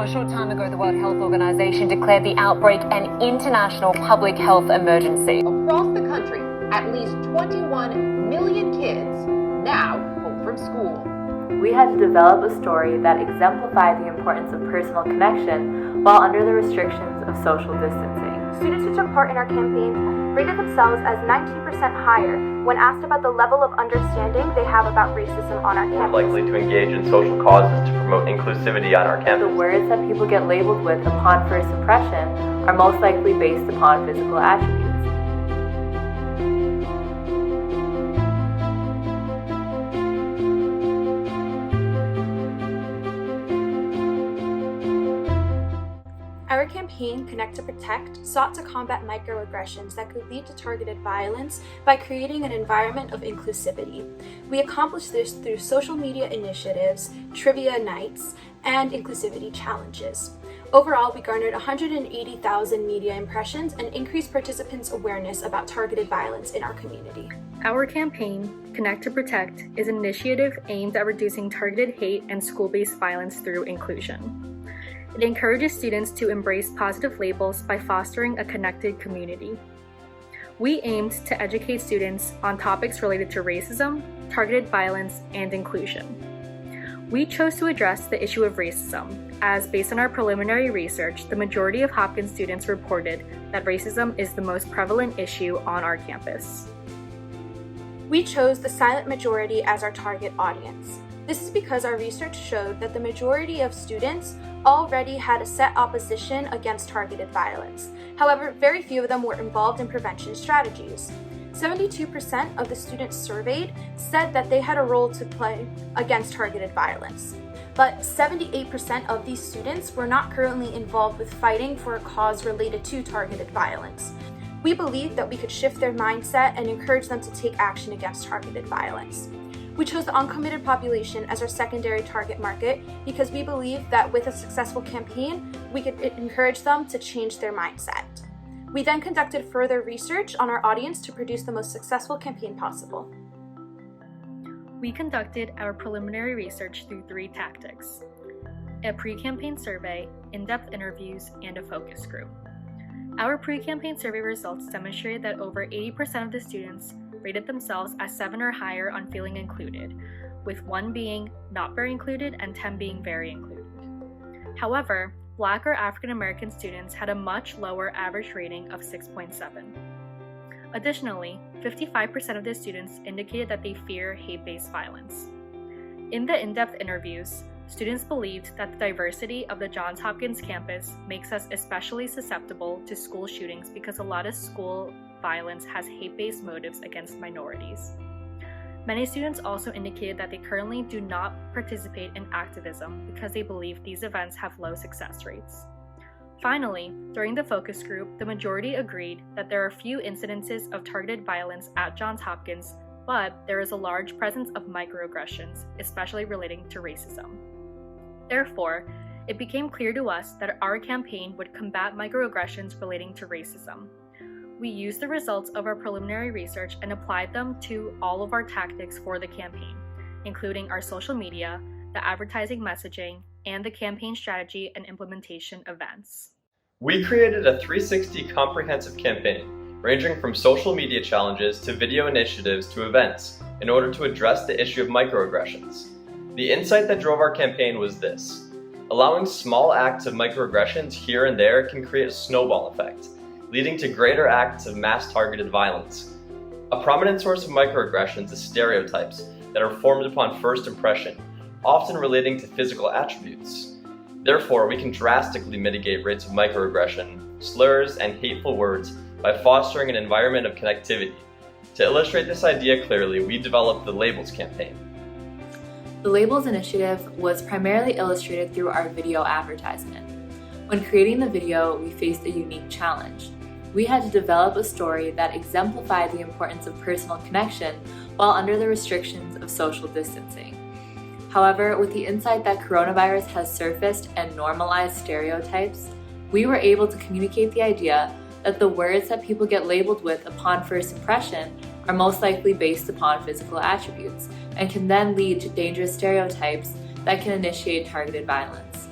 Now, a short time ago, the World Health Organization declared the outbreak an international public health emergency. Across the country, at least 21 million kids now home from school. We had to develop a story that exemplified the importance of personal connection while under the restrictions of social distancing. Students who took part in our campaign rated themselves as 19% higher when asked about the level of understanding they have about racism on our campus. More likely to engage in social causes to promote inclusivity on our campus. The words that people get labeled with upon first impression are most likely based upon physical attributes. Our campaign, Connect to Protect, sought to combat microaggressions that could lead to targeted violence by creating an environment of inclusivity. We accomplished this through social media initiatives, trivia nights, and inclusivity challenges. Overall, we garnered 180,000 media impressions and increased participants' awareness about targeted violence in our community. Our campaign, Connect to Protect, is an initiative aimed at reducing targeted hate and school-based violence through inclusion. It encourages students to embrace positive labels by fostering a connected community. We aimed to educate students on topics related to racism, targeted violence, and inclusion. We chose to address the issue of racism, as based on our preliminary research, the majority of Hopkins students reported that racism is the most prevalent issue on our campus. We chose the silent majority as our target audience. This is because our research showed that the majority of students already had a set opposition against targeted violence. However, very few of them were involved in prevention strategies. 72% of the students surveyed said that they had a role to play against targeted violence. But 78% of these students were not currently involved with fighting for a cause related to targeted violence. We believed that we could shift their mindset and encourage them to take action against targeted violence. We chose the uncommitted population as our secondary target market because we believe that with a successful campaign, we could encourage them to change their mindset. We then conducted further research on our audience to produce the most successful campaign possible. We conducted our preliminary research through 3 tactics: a pre-campaign survey, in-depth interviews, and a focus group. Our pre-campaign survey results demonstrated that over 80% of the students rated themselves as 7 or higher on feeling included, with 1 being not very included and 10 being very included. However, Black or African American students had a much lower average rating of 6.7. Additionally, 55% of the students indicated that they fear hate-based violence. In the in-depth interviews, students believed that the diversity of the Johns Hopkins campus makes us especially susceptible to school shootings because a lot of school violence has hate-based motives against minorities. Many students also indicated that they currently do not participate in activism because they believe these events have low success rates. Finally, during the focus group, the majority agreed that there are few incidences of targeted violence at Johns Hopkins, but there is a large presence of microaggressions, especially relating to racism. Therefore, it became clear to us that our campaign would combat microaggressions relating to racism. We used the results of our preliminary research and applied them to all of our tactics for the campaign, including our social media, the advertising messaging, and the campaign strategy and implementation events. We created a 360 comprehensive campaign, ranging from social media challenges to video initiatives to events, in order to address the issue of microaggressions. The insight that drove our campaign was this: allowing small acts of microaggressions here and there can create a snowball effect, leading to greater acts of mass-targeted violence. A prominent source of microaggressions is stereotypes that are formed upon first impression, often relating to physical attributes. Therefore, we can drastically mitigate rates of microaggression, slurs, and hateful words by fostering an environment of connectivity. To illustrate this idea clearly, we developed the Labels campaign. The Labels initiative was primarily illustrated through our video advertisement. When creating the video, we faced a unique challenge. We had to develop a story that exemplified the importance of personal connection while under the restrictions of social distancing. However, with the insight that coronavirus has surfaced and normalized stereotypes, we were able to communicate the idea that the words that people get labeled with upon first impression are most likely based upon physical attributes and can then lead to dangerous stereotypes that can initiate targeted violence.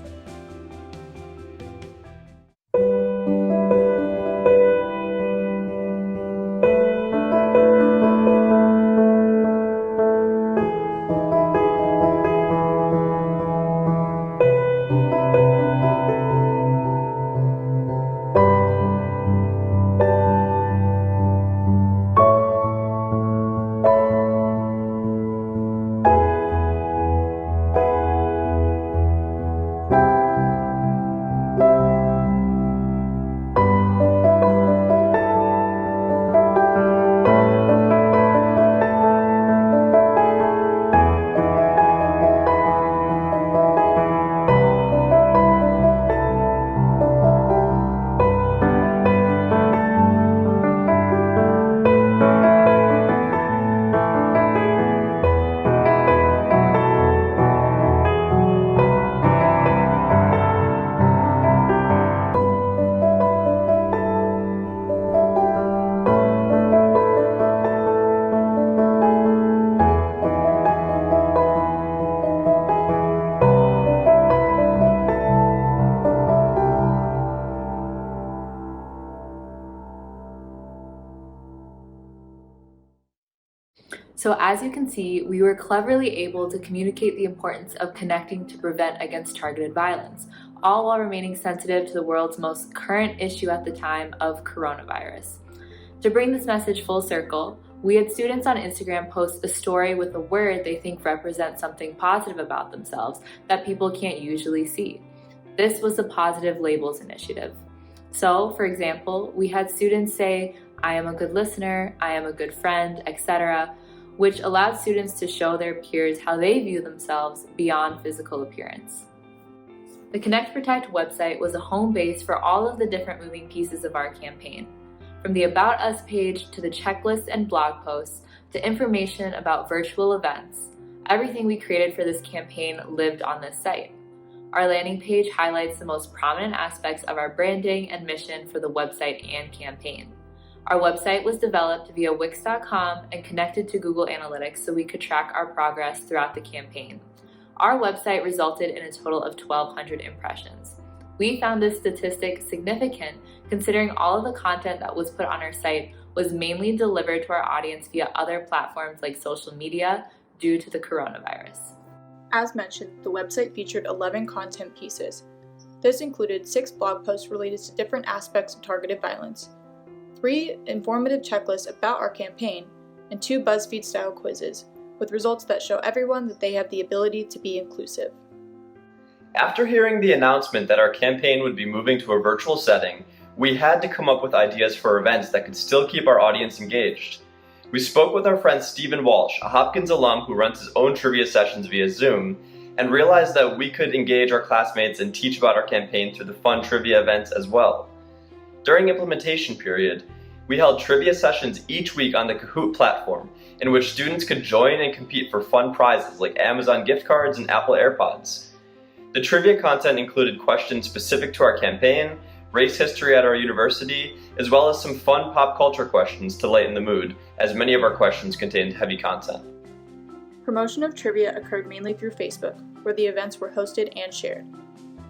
So as you can see, we were cleverly able to communicate the importance of connecting to prevent against targeted violence, all while remaining sensitive to the world's most current issue at the time of coronavirus. To bring this message full circle, we had students on Instagram post a story with a word they think represents something positive about themselves that people can't usually see. This was the Positive Labels Initiative. So, for example, we had students say, "I am a good listener, I am a good friend," etc., which allowed students to show their peers how they view themselves beyond physical appearance. The Connect Protect website was a home base for all of the different moving pieces of our campaign. From the About Us page to the checklists and blog posts to information about virtual events, everything we created for this campaign lived on this site. Our landing page highlights the most prominent aspects of our branding and mission for the website and campaign. Our website was developed via Wix.com and connected to Google Analytics so we could track our progress throughout the campaign. Our website resulted in a total of 1,200 impressions. We found this statistic significant considering all of the content that was put on our site was mainly delivered to our audience via other platforms like social media due to the coronavirus. As mentioned, the website featured 11 content pieces. This included 6 blog posts related to different aspects of targeted violence, 3 informative checklists about our campaign, and 2 BuzzFeed-style quizzes, with results that show everyone that they have the ability to be inclusive. After hearing the announcement that our campaign would be moving to a virtual setting, we had to come up with ideas for events that could still keep our audience engaged. We spoke with our friend Stephen Walsh, a Hopkins alum who runs his own trivia sessions via Zoom, and realized that we could engage our classmates and teach about our campaign through the fun trivia events as well. During implementation period, we held trivia sessions each week on the Kahoot platform, in which students could join and compete for fun prizes like Amazon gift cards and Apple AirPods. The trivia content included questions specific to our campaign, race history at our university, as well as some fun pop culture questions to lighten the mood, as many of our questions contained heavy content. Promotion of trivia occurred mainly through Facebook, where the events were hosted and shared.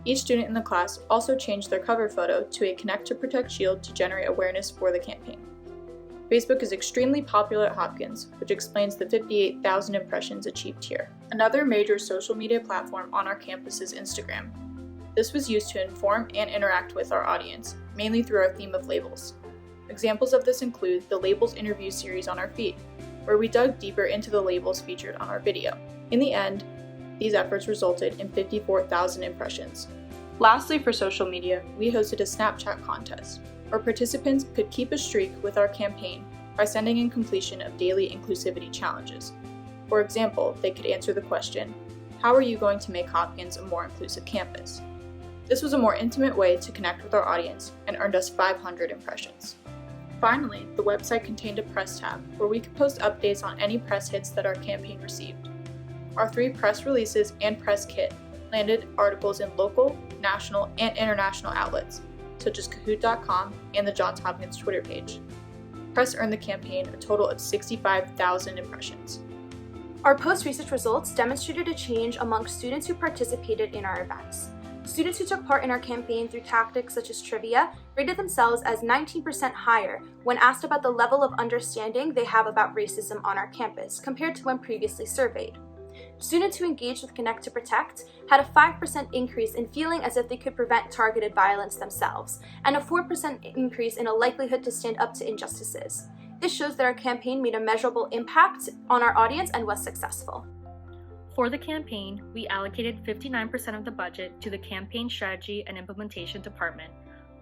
Each student in the class also changed their cover photo to a Connect to Protect shield to generate awareness for the campaign. Facebook is extremely popular at Hopkins, which explains the 58,000 impressions achieved here. Another major social media platform on our campus is Instagram. This was used to inform and interact with our audience, mainly through our theme of labels. Examples of this include the Labels interview series on our feed, where we dug deeper into the labels featured on our video. In the end, these efforts resulted in 54,000 impressions. Lastly, for social media, we hosted a Snapchat contest, where participants could keep a streak with our campaign by sending in completion of daily inclusivity challenges. For example, they could answer the question, "How are you going to make Hopkins a more inclusive campus?" This was a more intimate way to connect with our audience and earned us 500 impressions. Finally, the website contained a press tab where we could post updates on any press hits that our campaign received. Our 3 press releases and press kit landed articles in local, national, and international outlets, such as Kahoot.com and the Johns Hopkins Twitter page. Press earned the campaign a total of 65,000 impressions. Our post-research results demonstrated a change among students who participated in our events. Students who took part in our campaign through tactics such as trivia rated themselves as 19% higher when asked about the level of understanding they have about racism on our campus compared to when previously surveyed. Students who engaged with Connect to Protect had a 5% increase in feeling as if they could prevent targeted violence themselves, and a 4% increase in a likelihood to stand up to injustices. This shows that our campaign made a measurable impact on our audience and was successful. For the campaign, we allocated 59% of the budget to the Campaign Strategy and Implementation Department,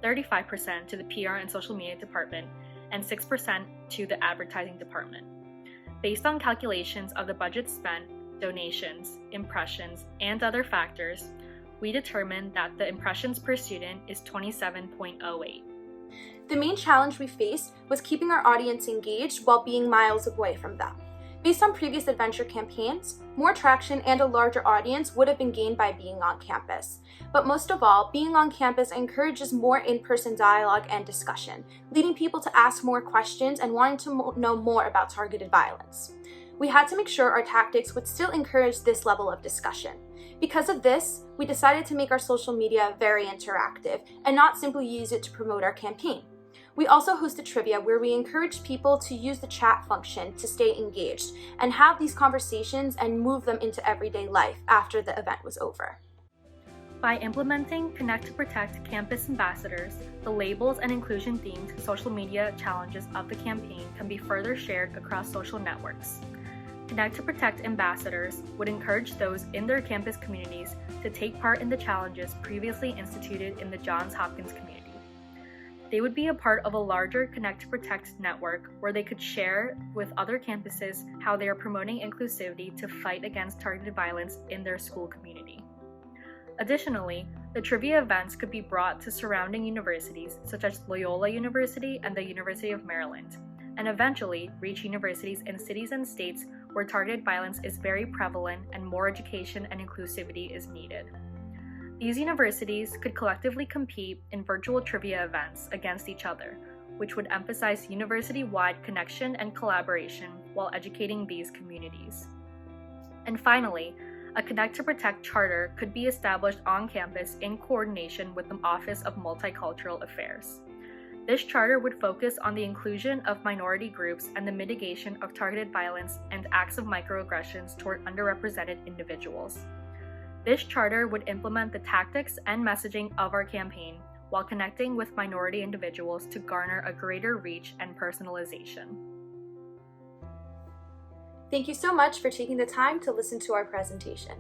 35% to the PR and Social Media Department, and 6% to the Advertising Department. Based on calculations of the budget spent, donations, impressions, and other factors, we determined that the impressions per student is 27.08. The main challenge we faced was keeping our audience engaged while being miles away from them. Based on previous adventure campaigns, more traction and a larger audience would have been gained by being on campus. But most of all, being on campus encourages more in-person dialogue and discussion, leading people to ask more questions and wanting to know more about targeted violence. We had to make sure our tactics would still encourage this level of discussion. Because of this, we decided to make our social media very interactive and not simply use it to promote our campaign. We also hosted trivia where we encouraged people to use the chat function to stay engaged and have these conversations and move them into everyday life after the event was over. By implementing Connect to Protect campus ambassadors, the labels and inclusion-themed social media challenges of the campaign can be further shared across social networks. Connect to Protect ambassadors would encourage those in their campus communities to take part in the challenges previously instituted in the Johns Hopkins community. They would be a part of a larger Connect to Protect network where they could share with other campuses how they are promoting inclusivity to fight against targeted violence in their school community. Additionally, the trivia events could be brought to surrounding universities such as Loyola University and the University of Maryland, and eventually reach universities in cities and states where targeted violence is very prevalent and more education and inclusivity is needed. These universities could collectively compete in virtual trivia events against each other, which would emphasize university-wide connection and collaboration while educating these communities. And finally, a Connect to Protect charter could be established on campus in coordination with the Office of Multicultural Affairs. This charter would focus on the inclusion of minority groups and the mitigation of targeted violence and acts of microaggressions toward underrepresented individuals. This charter would implement the tactics and messaging of our campaign while connecting with minority individuals to garner a greater reach and personalization. Thank you so much for taking the time to listen to our presentation.